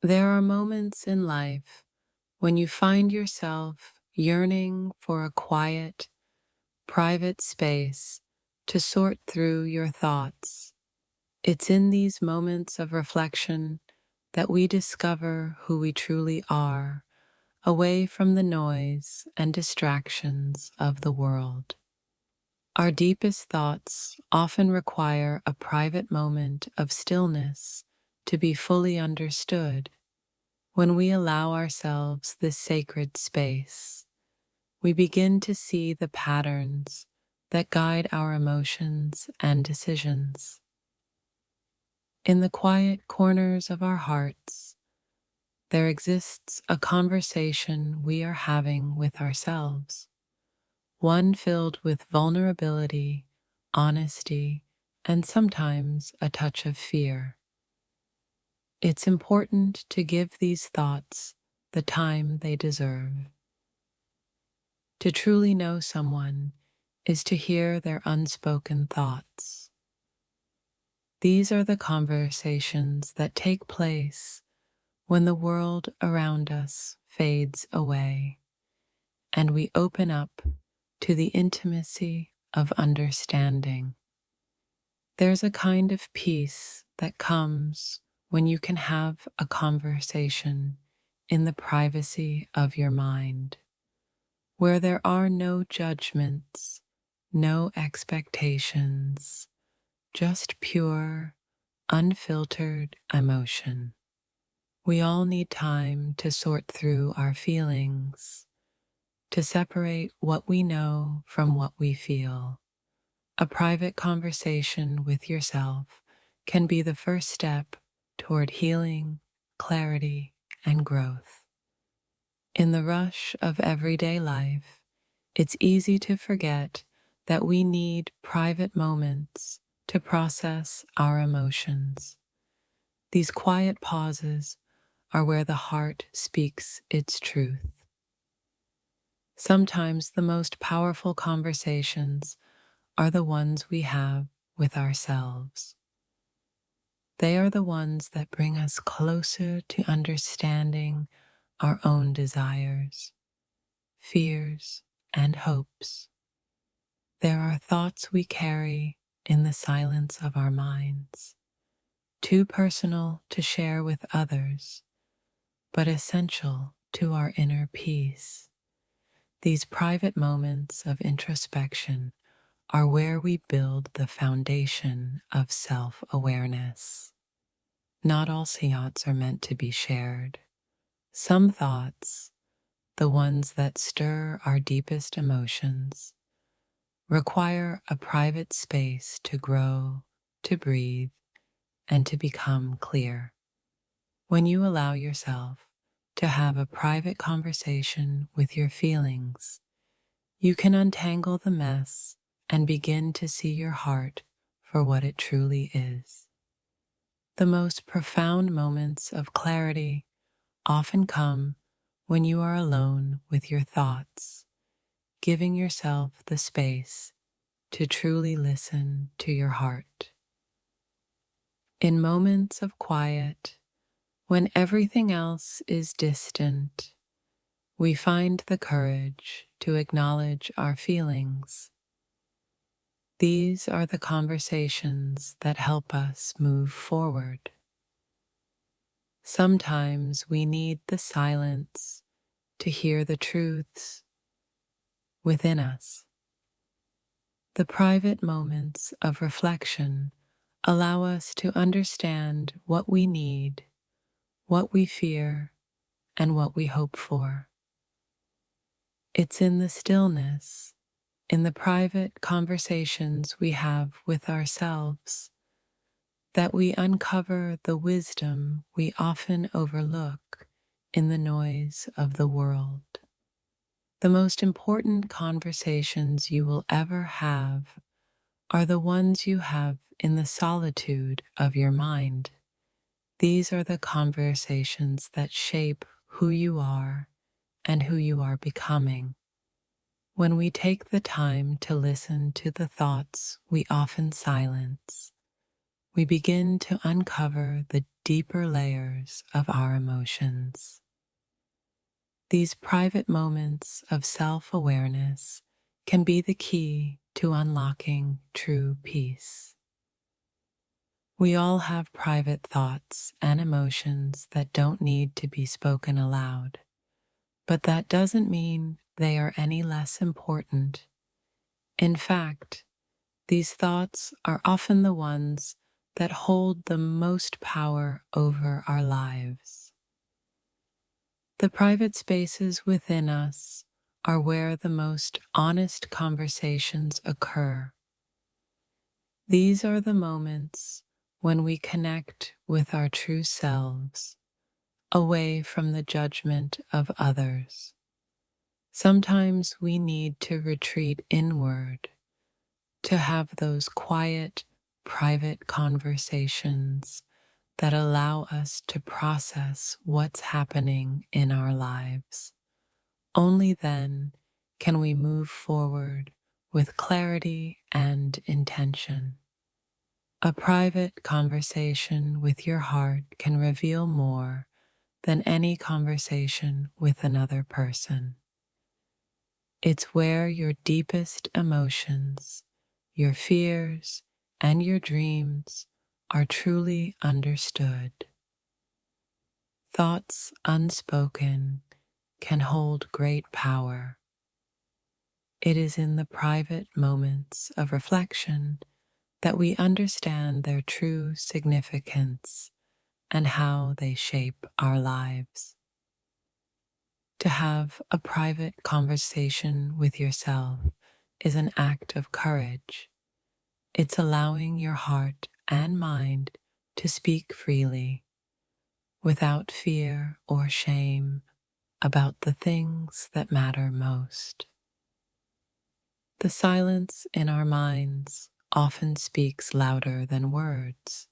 There are moments in life when you find yourself yearning for a quiet, private space to sort through your thoughts. It's in these moments of reflection that we discover who we truly are, away from the noise and distractions of the world. Our deepest thoughts often require a private moment of stillness to be fully understood. When we allow ourselves this sacred space, we begin to see the patterns that guide our emotions and decisions. In the quiet corners of our hearts, there exists a conversation we are having with ourselves, one filled with vulnerability, honesty, and sometimes a touch of fear. It's important to give these thoughts the time they deserve. To truly know someone is to hear their unspoken thoughts. These are the conversations that take place when the world around us fades away and we open up to the intimacy of understanding. There's a kind of peace that comes when you can have a conversation in the privacy of your mind, where there are no judgments, no expectations, just pure, unfiltered emotion. We all need time to sort through our feelings, to separate what we know from what we feel. A private conversation with yourself can be the first step toward healing, clarity, and growth. In the rush of everyday life, it's easy to forget that we need private moments to process our emotions. These quiet pauses are where the heart speaks its truth. Sometimes the most powerful conversations are the ones we have with ourselves. They are the ones that bring us closer to understanding our own desires, fears, and hopes. There are thoughts we carry in the silence of our minds, too personal to share with others, but essential to our inner peace. These private moments of introspection are where we build the foundation of self-awareness. Not all thoughts are meant to be shared. Some thoughts, the ones that stir our deepest emotions, require a private space to grow, to breathe, and to become clear. When you allow yourself to have a private conversation with your feelings, you can untangle the mess and begin to see your heart for what it truly is. The most profound moments of clarity often come when you are alone with your thoughts, giving yourself the space to truly listen to your heart. In moments of quiet, when everything else is distant, we find the courage to acknowledge our feelings. These are the conversations that help us move forward. Sometimes we need the silence to hear the truths within us. The private moments of reflection allow us to understand what we need, what we fear, and what we hope for. It's in the stillness, in the private conversations we have with ourselves, that we uncover the wisdom we often overlook in the noise of the world. The most important conversations you will ever have are the ones you have in the solitude of your mind. These are the conversations that shape who you are and who you are becoming. When we take the time to listen to the thoughts we often silence, we begin to uncover the deeper layers of our emotions. These private moments of self-awareness can be the key to unlocking true peace. We all have private thoughts and emotions that don't need to be spoken aloud, but that doesn't mean they are any less important. In fact, these thoughts are often the ones that hold the most power over our lives. The private spaces within us are where the most honest conversations occur. These are the moments when we connect with our true selves, away from the judgment of others. Sometimes we need to retreat inward to have those quiet, private conversations that allow us to process what's happening in our lives. Only then can we move forward with clarity and intention. A private conversation with your heart can reveal more than any conversation with another person. It's where your deepest emotions, your fears, and your dreams are truly understood. Thoughts unspoken can hold great power. It is in the private moments of reflection that we understand their true significance and how they shape our lives. To have a private conversation with yourself is an act of courage. It's allowing your heart and mind to speak freely, without fear or shame, about the things that matter most. The silence in our minds often speaks louder than words.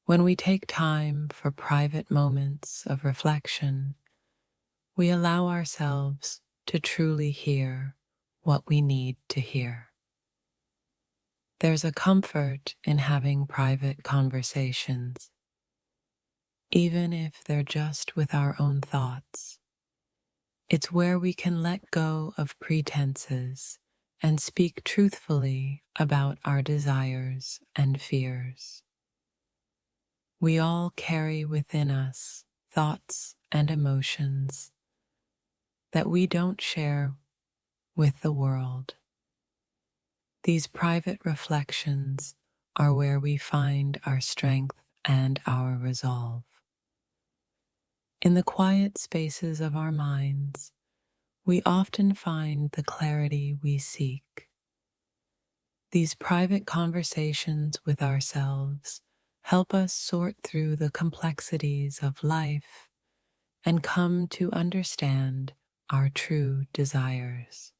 When we take time for private moments of reflection, we allow ourselves to truly hear what we need to hear. There's a comfort in having private conversations, even if they're just with our own thoughts. It's where we can let go of pretenses and speak truthfully about our desires and fears. We all carry within us thoughts and emotions that we don't share with the world. These private reflections are where we find our strength and our resolve. In the quiet spaces of our minds, we often find the clarity we seek. These private conversations with ourselves help us sort through the complexities of life and come to understand our true desires.